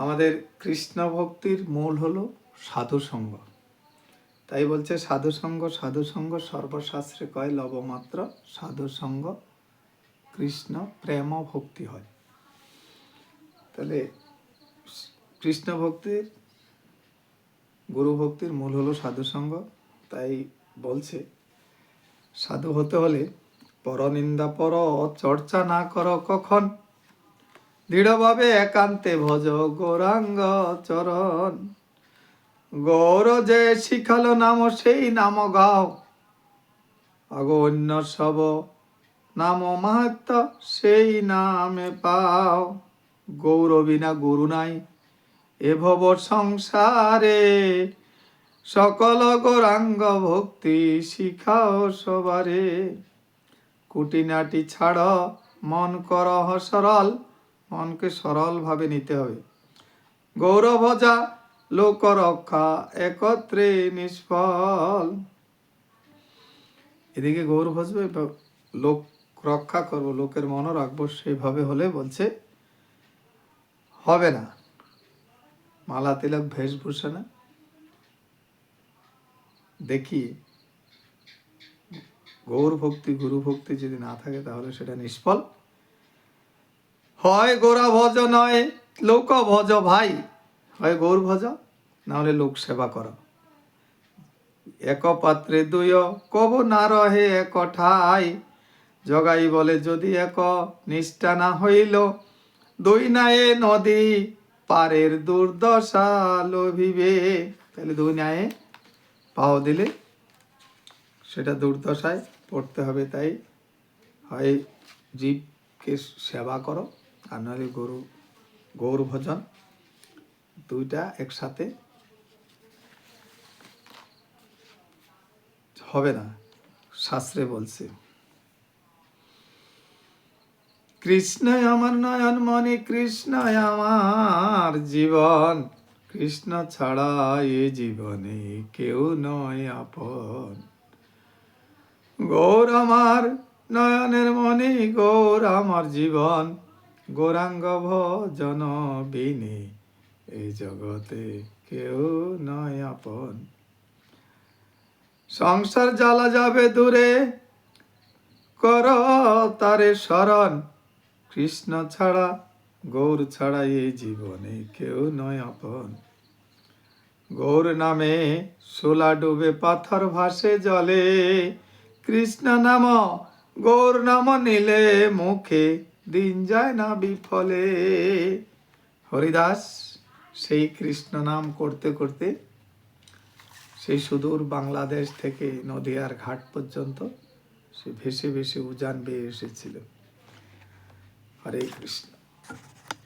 আমাদের কৃষ্ণ ভক্তির মূল হলো সাধুসঙ্গ। তাই বলছে সাধুসঙ্গ সাধুসঙ্গ সর্বশাস্ত্রে কয় লবমাত্র সাধুসঙ্গ কৃষ্ণ প্রেম ভক্তি হয়। তাহলে কৃষ্ণ ভক্তির গুরু ভক্তির মূল হলো সাধুসঙ্গ। তাই বলছে সাধু হতে হলে পরনিন্দা পর চর্চা না করো কখন, দৃঢ়ভাবে একান্তে ভজ গৌরাঙ্গ চরণ। গৌর যে শিখালো নাম সেই নাম গাও, আগো অন্য সব নাম মাহাত্ম সেই নামে পাও। গৌর বিনা গুরু নাই এ ভব সংসারে, সকল গৌরাঙ্গ ভক্তি শিখাও সবারে। কুটিনাটি ছাড় মন করহ সরল, মনকে সরল ভাবে নিতে হবে। গৌর ভজা লোক রক্ষা একত্রে নিষ্ফল। এদিকে গৌর ভজবে লোক রক্ষা করবো, লোকের মনও রাখবো, সেইভাবে হলে বলছে হবে না। মালা তিলক বেশভূষণে দেখি গৌর ভক্তি গুরু ভক্তি যদি না থাকে তাহলে সেটা নিষ্ফল হয়। গোরা ভজ নয় লোক ভজ ভাই, হয় গৌর ভজ না হলে লোক সেবা করো। এক পাত্রে দুই কব না রহে এক ঠাই, জগাই বলে যদি এক নিষ্ঠা না হইল, দুই নায়ে নদী পারের দুর্দশা লোভিবে। তাহলে দুই নায়ে পাও দিলে সেটা দুর্দশায় পড়তে হবে। তাই হয় জীবকে সেবা করো আর নাহলে গৌর ভজন, দুইটা একসাথে হবে না, শাস্ত্রে বলছে। কৃষ্ণই আমার নয়ন মনি, কৃষ্ণই আমার জীবন, কৃষ্ণ ছাড়া এ জীবনে কেউ নয় আপন। গৌর আমার নয়নের মনি, গৌর আমার জীবন, গৌরাঙ্গ ভজন বিনে এই জগতে কেউ নয় আপন। সংসার জ্বালা যাবে দূরে, কর তারে শরণ, কৃষ্ণ ছাড়া গৌর ছাড়া এই জীবনে কেউ নয় আপন। গৌর নামে সোলা ডুবে পাথর ভাসে জলে, কৃষ্ণ নাম গৌর নাম নিলে মুখে দিন যায় না বিফলে। হরিদাস সেই কৃষ্ণ নাম করতে করতে সেই সুদূর বাংলাদেশ থেকে নদিয়ার ঘাট পর্যন্ত সে ভেসে ভেসে উজান বেয়ে এসেছিল। হরে কৃষ্ণ।